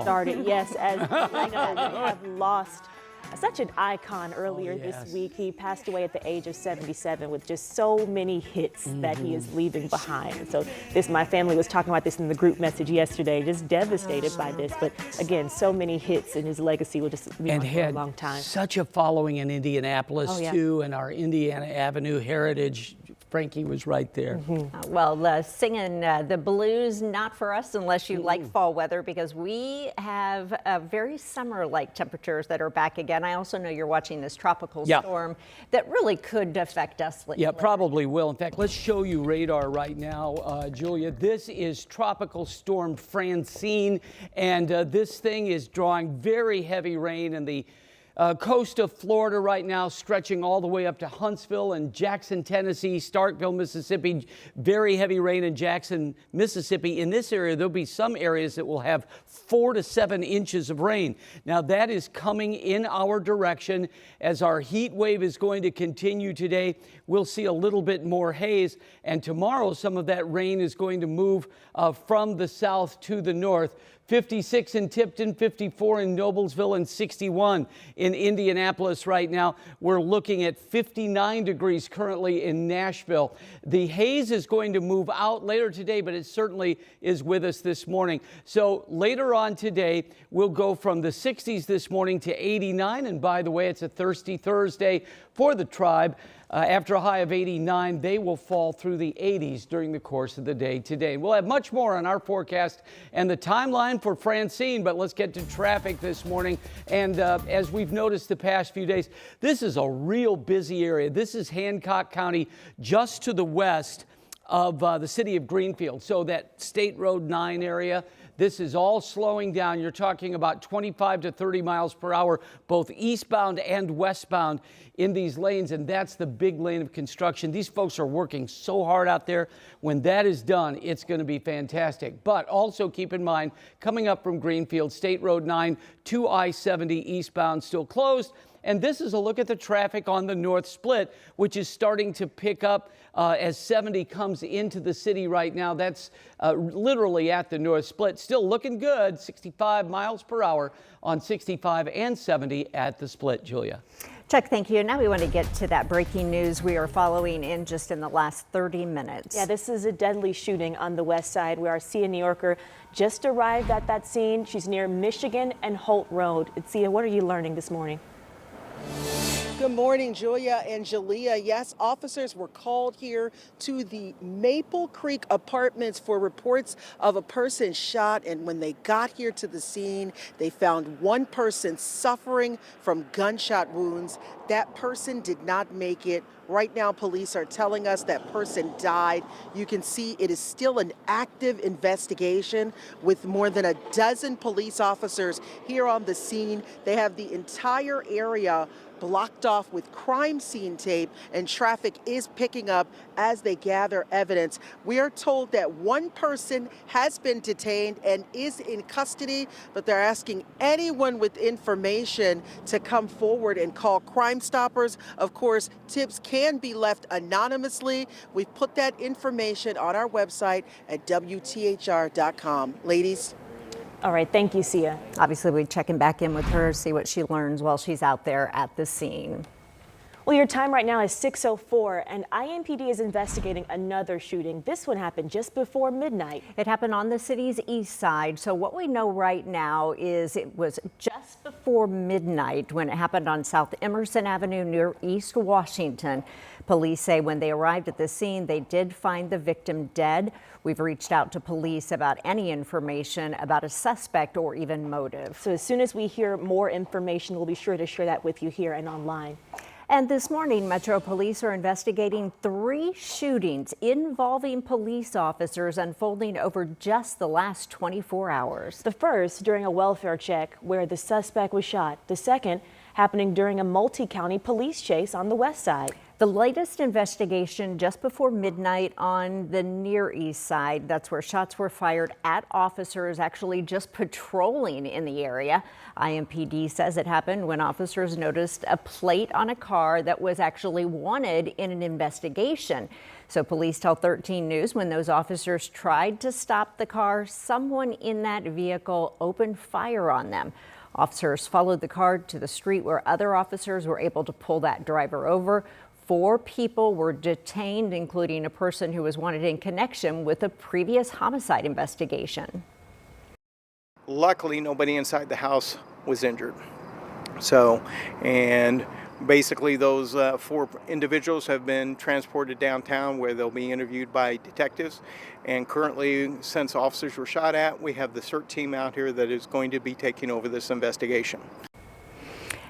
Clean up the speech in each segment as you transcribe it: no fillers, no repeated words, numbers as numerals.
started. Yes, as we have lost such an icon earlier this week. He passed away at the age of 77 with just so many hits that he is leaving behind. And so my family was talking about this in the group message yesterday, just devastated by this. But again, so many hits, and his legacy will just be on for a long time. Such a following in Indianapolis too, and our Indiana Avenue heritage. Frankie was right there. Well, singing the blues, not for us unless you like fall weather, because we have very summer-like temperatures that are back again. I also know you're watching this tropical storm that really could affect us. Yeah, probably will. In fact, let's show you radar right now, Julia. This is Tropical Storm Francine, and this thing is drawing very heavy rain in the coast of Florida right now, stretching all the way up to Huntsville and Jackson, Tennessee, Starkville, Mississippi. Very heavy rain in Jackson, Mississippi. In this area, there'll be some areas that will have 4 to 7 inches of rain. Now, that is coming in our direction as our heat wave is going to continue today. We'll see a little bit more haze, and tomorrow some of that rain is going to move from the south to the north. 56 in Tipton, 54 in Noblesville, and 61 in Indianapolis right now. We're looking at 59 degrees currently in Nashville. The haze is going to move out later today, but it certainly is with us this morning. So later on today, we'll go from the 60s this morning to 89. And by the way, it's a thirsty Thursday for the tribe. After a high of 89, they will fall through the 80s during the course of the day today. We'll have much more on our forecast and the timeline for Francine, but let's get to traffic this morning. And as we've noticed the past few days, this is a real busy area. This is Hancock County, just to the west of the city of Greenfield. So that State Road 9 area, this is all slowing down. You're talking about 25 to 30 miles per hour, both eastbound and westbound in these lanes, and that's the big lane of construction. These folks are working so hard out there. When that is done, it's going to be fantastic. But also keep in mind, coming up from Greenfield, State Road 9 to I-70 eastbound still closed. And this is a look at the traffic on the North Split, which is starting to pick up as 70 comes into the city right now. That's literally at the North Split. Still looking good, 65 miles per hour on 65 and 70 at the Split, Julia. Chuck, thank you. Now we want to get to that breaking news we are following in just in the last 30 minutes. Yeah, this is a deadly shooting on the west side where our Sia New Yorker just arrived at that scene. She's near Michigan and Holt Road. Sia, what are you learning this morning? Good morning, Julia and Jalea. Yes, officers were called here to the Maple Creek Apartments for reports of a person shot. And when they got here to the scene, they found one person suffering from gunshot wounds. That person did not make it. Right now, police are telling us that person died. You can see it is still an active investigation with more than a dozen police officers here on the scene. They have the entire area blocked off with crime scene tape, and traffic is picking up as they gather evidence. We are told that one person has been detained and is in custody, but they're asking anyone with information to come forward and call Crime Stoppers. Of course, tips can be left anonymously. We've put that information on our website at WTHR.com. Ladies. All right, thank you, Sia. Obviously, we're checking back in with her, see what she learns while she's out there at the scene. Well, your time right now is 6:04, and IMPD is investigating another shooting. This one happened just before midnight. It happened on the city's east side. So what we know right now is it was just before midnight when it happened on South Emerson Avenue near East Washington. Police say when they arrived at the scene, they did find the victim dead. We've reached out to police about any information about a suspect or even motive. So as soon as we hear more information, we'll be sure to share that with you here and online. And this morning, Metro Police are investigating 3 shootings involving police officers unfolding over just the last 24 hours. The first during a welfare check where the suspect was shot. The second happening during a multi-county police chase on the west side. The latest investigation just before midnight on the Near East Side. That's where shots were fired at officers actually just patrolling in the area. IMPD says it happened when officers noticed a plate on a car that was actually wanted in an investigation. So police tell 13 News when those officers tried to stop the car, someone in that vehicle opened fire on them. Officers followed the car to the street where other officers were able to pull that driver over. 4 people were detained, including a person who was wanted in connection with a previous homicide investigation. Luckily, nobody inside the house was injured. And basically those 4 individuals have been transported downtown where they'll be interviewed by detectives. And currently, since officers were shot at, we have the CERT team out here that is going to be taking over this investigation.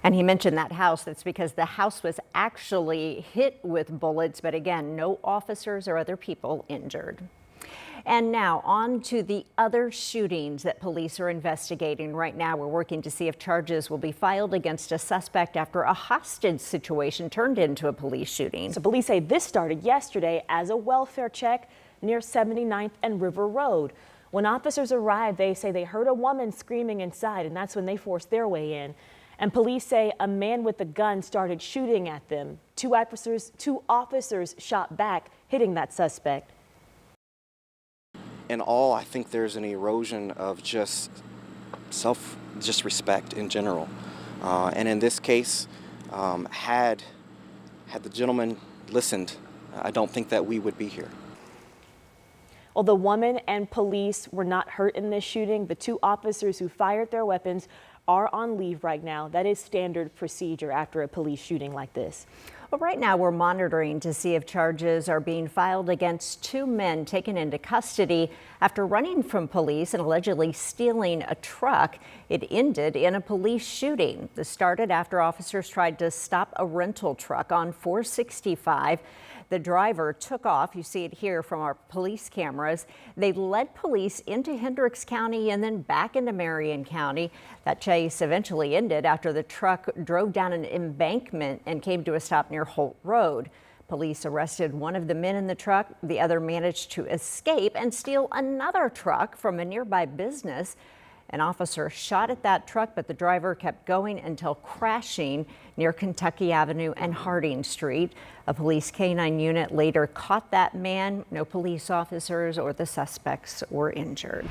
And he mentioned that house. That's because the house was actually hit with bullets, but again, no officers or other people injured. And now on to the other shootings that police are investigating right now. We're working to see if charges will be filed against a suspect after a hostage situation turned into a police shooting. So police say this started yesterday as a welfare check near 79th and River Road. When officers arrived, they say they heard a woman screaming inside, and that's when they forced their way in. And police say a man with a gun started shooting at them. Two officers shot back, hitting that suspect. In all, I think there's an erosion of just respect in general. And in this case, had the gentleman listened, I don't think that we would be here. Well, the woman and police were not hurt in this shooting. The 2 officers who fired their weapons are on leave right now. That is standard procedure after a police shooting like this. Well, right now we're monitoring to see if charges are being filed against 2 men taken into custody after running from police and allegedly stealing a truck. It ended in a police shooting. This started after officers tried to stop a rental truck on 465. The driver took off. You see it here from our police cameras. They led police into Hendricks County and then back into Marion County. That chase eventually ended after the truck drove down an embankment and came to a stop near Holt Road. Police arrested one of the men in the truck. The other managed to escape and steal another truck from a nearby business. An officer shot at that truck, but the driver kept going until crashing near Kentucky Avenue and Harding Street. A police K-9 unit later caught that man. No police officers or the suspects were injured.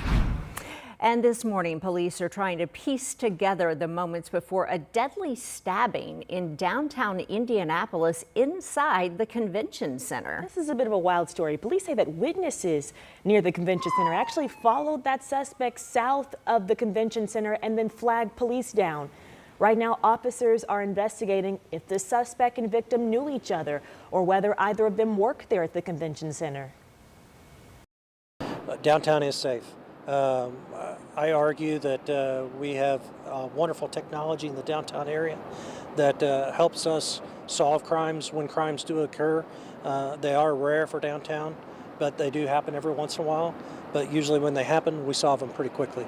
And this morning, police are trying to piece together the moments before a deadly stabbing in downtown Indianapolis inside the convention center. This is a bit of a wild story. Police say that witnesses near the convention center actually followed that suspect south of the convention center and then flagged police down. Right now, officers are investigating if the suspect and victim knew each other or whether either of them worked there at the convention center. Downtown is safe. I argue that we have wonderful technology in the downtown area that helps us solve crimes when crimes do occur. They are rare for downtown, but they do happen every once in a while. But usually when they happen, we solve them pretty quickly.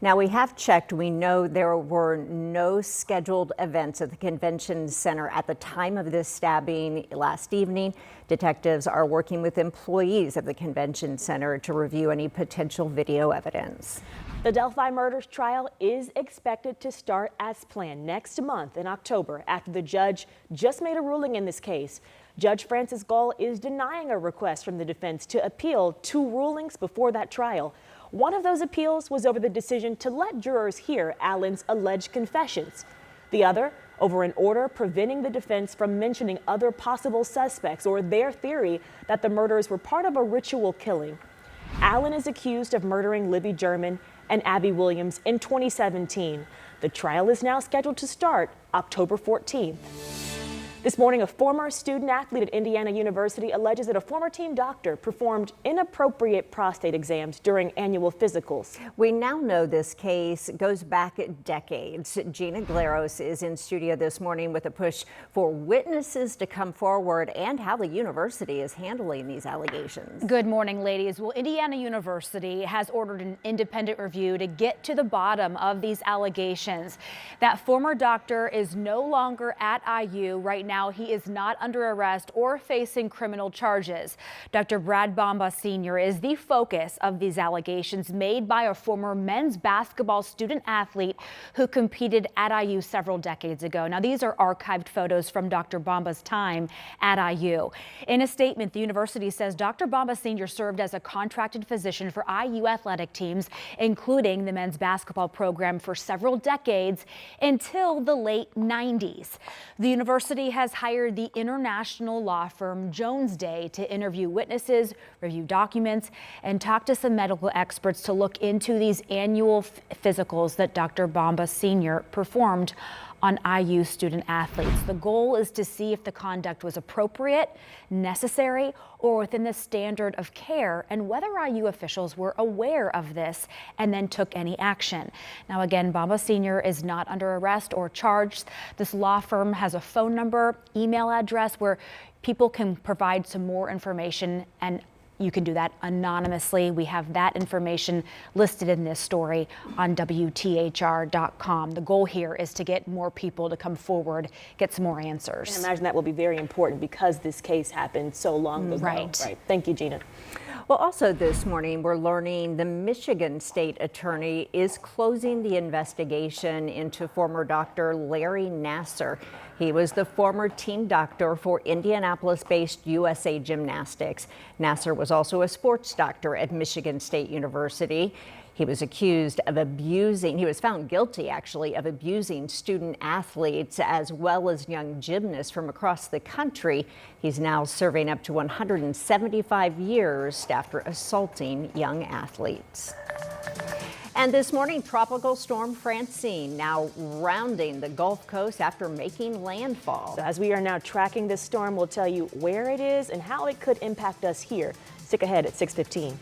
Now, we have checked. We know there were no scheduled events at the convention center at the time of this stabbing last evening. Detectives are working with employees of the convention center to review any potential video evidence. The Delphi murders trial is expected to start as planned next month in October after the judge just made a ruling in this case. Judge Francis Gall is denying a request from the defense to appeal 2 rulings before that trial. One of those appeals was over the decision to let jurors hear Allen's alleged confessions. The other over an order preventing the defense from mentioning other possible suspects or their theory that the murders were part of a ritual killing. Allen is accused of murdering Libby German and Abby Williams in 2017. The trial is now scheduled to start October 14th. This morning, a former student athlete at Indiana University alleges that a former team doctor performed inappropriate prostate exams during annual physicals. We now know this case goes back decades. Gina Glaros is in studio this morning with a push for witnesses to come forward and how the university is handling these allegations. Good morning, ladies. Well, Indiana University has ordered an independent review to get to the bottom of these allegations. That former doctor is no longer at IU right now. now, he is not under arrest or facing criminal charges. Dr. Brad Bomba Sr. is the focus of these allegations made by a former men's basketball student athlete who competed at IU several decades ago. Now, these are archived photos from Dr. Bomba's time at IU. In a statement, the university says Dr. Bomba Sr. served as a contracted physician for IU athletic teams, including the men's basketball program, for several decades until the late 90s. The university has hired the international law firm Jones Day to interview witnesses, review documents, and talk to some medical experts to look into these annual physicals that Dr. Bomba Sr. performed on IU student athletes. The goal is to see if the conduct was appropriate, necessary, or within the standard of care, and whether IU officials were aware of this and then took any action. Now, again, Bomba Sr. is not under arrest or charged. This law firm has a phone number, email address where people can provide some more information, and you can do that anonymously. We have that information listed in this story on WTHR.com. The goal here is to get more people to come forward, get some more answers. I imagine that will be very important because this case happened so long ago. Right. Thank you, Gina. Well, also this morning, we're learning the Michigan State Attorney is closing the investigation into former Dr. Larry Nassar. He was the former team doctor for Indianapolis-based USA Gymnastics. Nassar was also a sports doctor at Michigan State University. He was found guilty, actually, of abusing student athletes as well as young gymnasts from across the country. He's now serving up to 175 years after assaulting young athletes. And this morning, Tropical Storm Francine now rounding the Gulf Coast after making landfall. So as we are now tracking this storm, we'll tell you where it is and how it could impact us here. Stick ahead at 6:15.